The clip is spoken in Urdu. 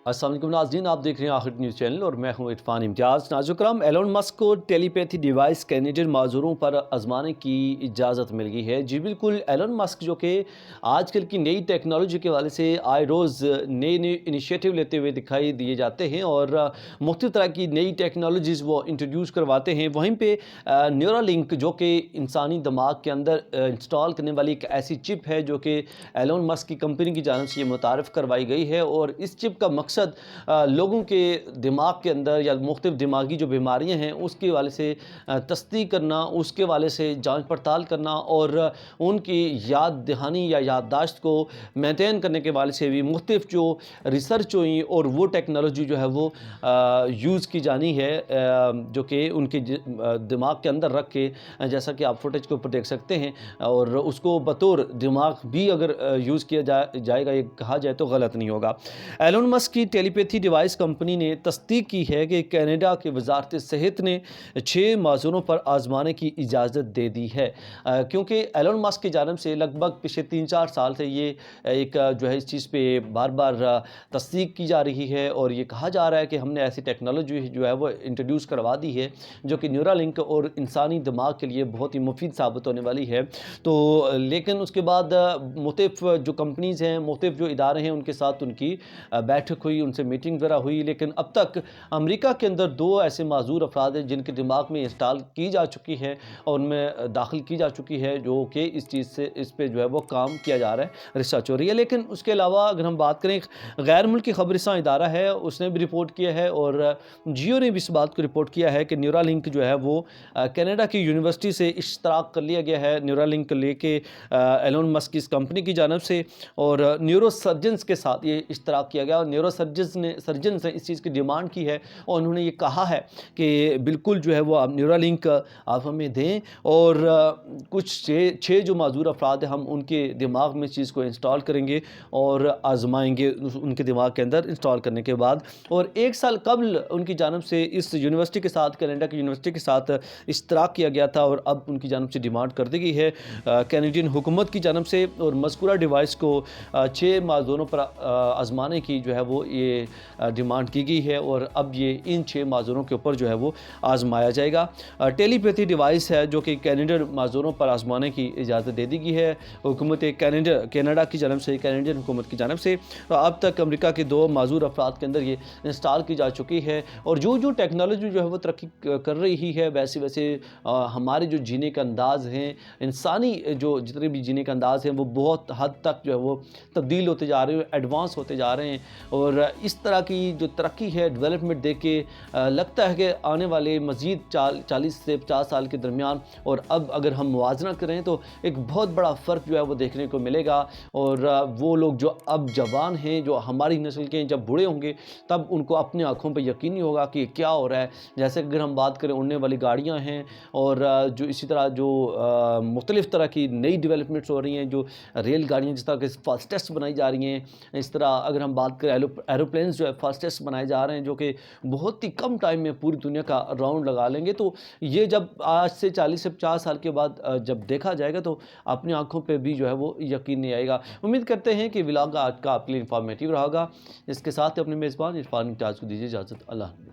السلام علیکم ناظرین، آپ دیکھ رہے ہیں آخر نیوز چینل اور میں ہوں عرفان امتیاز۔ ناظرین کرام، ایلون مسک کو ٹیلی پیتھی ڈیوائس کینیڈین معذوروں پر آزمانے کی اجازت مل گئی ہے۔ جی بالکل، ایلون مسک جو کہ آج کل کی نئی ٹیکنالوجی کے حوالے سے آئے روز نئے انیشیٹو لیتے ہوئے دکھائی دیے جاتے ہیں اور مختلف طرح کی نئی ٹیکنالوجیز وہ انٹروڈیوس کرواتے ہیں۔ وہیں پہ نیورا لنک جو کہ انسانی دماغ کے اندر انسٹال کرنے والی ایک ایسی چپ ہے جو کہ ایلون مسک کی کمپنی کی جانب سے یہ متعارف کروائی گئی ہے، اور اس چپ کا مقصد لوگوں کے دماغ کے اندر یا مختلف دماغی جو بیماریاں ہیں اس کے حوالے سے تصدیق کرنا، اس کے حوالے سے جانچ پڑتال کرنا اور ان کی یاد دہانی یا یادداشت کو مینٹین کرنے کے حوالے سے بھی مختلف جو ریسرچ ہوئی اور وہ ٹیکنالوجی جو ہے وہ یوز کی جانی ہے، جو کہ ان کے دماغ کے اندر رکھ کے، جیسا کہ آپ فوٹیج کے اوپر دیکھ سکتے ہیں، اور اس کو بطور دماغ بھی اگر یوز کیا جائے گا، یہ کہا جائے تو غلط نہیں ہوگا۔ ایلون مسک کی ٹیلی پیتھی ڈیوائس کمپنی نے تصدیق کی ہے کہ کینیڈا کی وزارت صحت نے 6 معذوروں پر آزمانے کی اجازت دے دی ہے، کیونکہ ایلون مسک کی جانب سے لگ بھگ پچھلے 3-4 سال سے یہ ایک جو ہے اس چیز پہ بار بار تصدیق کی جا رہی ہے، اور یہ کہا جا رہا ہے کہ ہم نے ایسی ٹیکنالوجی جو ہے وہ انٹروڈیوس کروا دی ہے جو کہ نیورا لنک اور انسانی دماغ کے لیے بہت ہی مفید ثابت ہونے والی ہے۔ تو لیکن اس کے بعد مختلف جو کمپنیز ہیں، مختلف جو ادارے ہیں، ان کے ساتھ ان کی بیٹھک ہوئی، ان سے میٹنگ وغیرہ ہوئی، لیکن اب تک امریکہ کے اندر 2 ایسے معذور افراد ہیں جن کے دماغ میں انسٹال کی جا چکی ہے اور ان میں داخل کی جا چکی ہے، جو کہ اس پہ جو ہے وہ کام کیا جا رہا ہے، ریسرچ ہو رہی ہے۔ لیکن اس کے علاوہ اگر ہم بات کریں، غیر ملکی خبررساں ادارہ ہے، اس نے بھی رپورٹ کیا ہے، اور جیو نے بھی اس بات کو رپورٹ کیا ہے کہ نیورا لنک جو ہے وہ کینیڈا کی یونیورسٹی سے اشتراک کر لیا گیا ہے، نیورا لنک لے کے ایلون مسک کی اس کمپنی کی جانب سے، اور نیورو سرجنز کے ساتھ یہ اشتراک کیا گیا، اور نیورو سرجنز نے اس چیز کی ڈیمانڈ کی ہے، اور انہوں نے یہ کہا ہے کہ بالکل جو ہے وہ آپ نیورا لنک آپ ہمیں دیں، اور کچھ 6 جو معذور افراد ہیں ہم ان کے دماغ میں اس چیز کو انسٹال کریں گے اور آزمائیں گے ان کے دماغ کے اندر انسٹال کرنے کے بعد۔ اور 1 سال قبل ان کی جانب سے اس یونیورسٹی کے ساتھ، کینیڈا کی یونیورسٹی کے ساتھ اشتراک کیا گیا تھا، اور اب ان کی جانب سے ڈیمانڈ کر دی گئی ہے کینیڈین حکومت کی جانب سے، اور مذکورہ ڈیوائس کو 6 معذوروں پر آزمانے کی جو ہے وہ یہ ڈیمانڈ کی گئی ہے، اور اب یہ ان 6 معذوروں کے اوپر جو ہے وہ آزمایا جائے گا۔ ٹیلی پیتھی ڈیوائس ہے جو کہ کینیڈین معذوروں پر آزمانے کی اجازت دے دی گئی ہے حکومت کینیڈا کی جانب سے، کینیڈین حکومت کی جانب سے۔ اب تک امریکہ کے 2 معذور افراد کے اندر یہ انسٹال کی جا چکی ہے، اور جو ٹیکنالوجی جو ہے وہ ترقی کر رہی ہے، ویسے ہمارے جو جینے کا انداز ہیں، انسانی جو جتنے بھی جینے کا انداز ہیں، وہ بہت حد تک جو ہے وہ تبدیل ہوتے جا رہے ہیں، ایڈوانس ہوتے جا رہے ہیں، اور اس طرح کی جو ترقی ہے، ڈیولپمنٹ دیکھ کے لگتا ہے کہ آنے والے مزید 40 سے 50 سال کے درمیان، اور اب اگر ہم موازنہ کریں تو ایک بہت بڑا فرق جو ہے وہ دیکھنے کو ملے گا، اور وہ لوگ جو اب جوان ہیں، جو ہماری نسل کے ہیں، جب بوڑھے ہوں گے تب ان کو اپنے آنکھوں پہ یقین نہیں ہوگا کہ یہ کیا ہو رہا ہے۔ جیسے اگر ہم بات کریں اڑنے والی گاڑیاں ہیں، اور جو اسی طرح جو مختلف طرح کی نئی ڈیولپمنٹس ہو رہی ہیں، جو ریل گاڑیاں جس طرح کے فاسٹسٹ بنائی جا رہی ہیں، اس طرح اگر ہم بات کریں ایروپلینس جو ہے فاسٹسٹ بنائے جا رہے ہیں، جو کہ بہت ہی کم ٹائم میں پوری دنیا کا راؤنڈ لگا لیں گے، تو یہ جب آج سے 40 سے 50 سال کے بعد جب دیکھا جائے گا تو اپنی آنکھوں پہ بھی جو ہے وہ یقین نہیں آئے گا۔ امید کرتے ہیں کہ ولاگ آج کا آپ کے لیے انفارمیٹیو رہا ہوگا۔ اس کے ساتھ اپنے میزبان عرفان امتیاز کو دیجیے اجازت۔ اللہ حافظ۔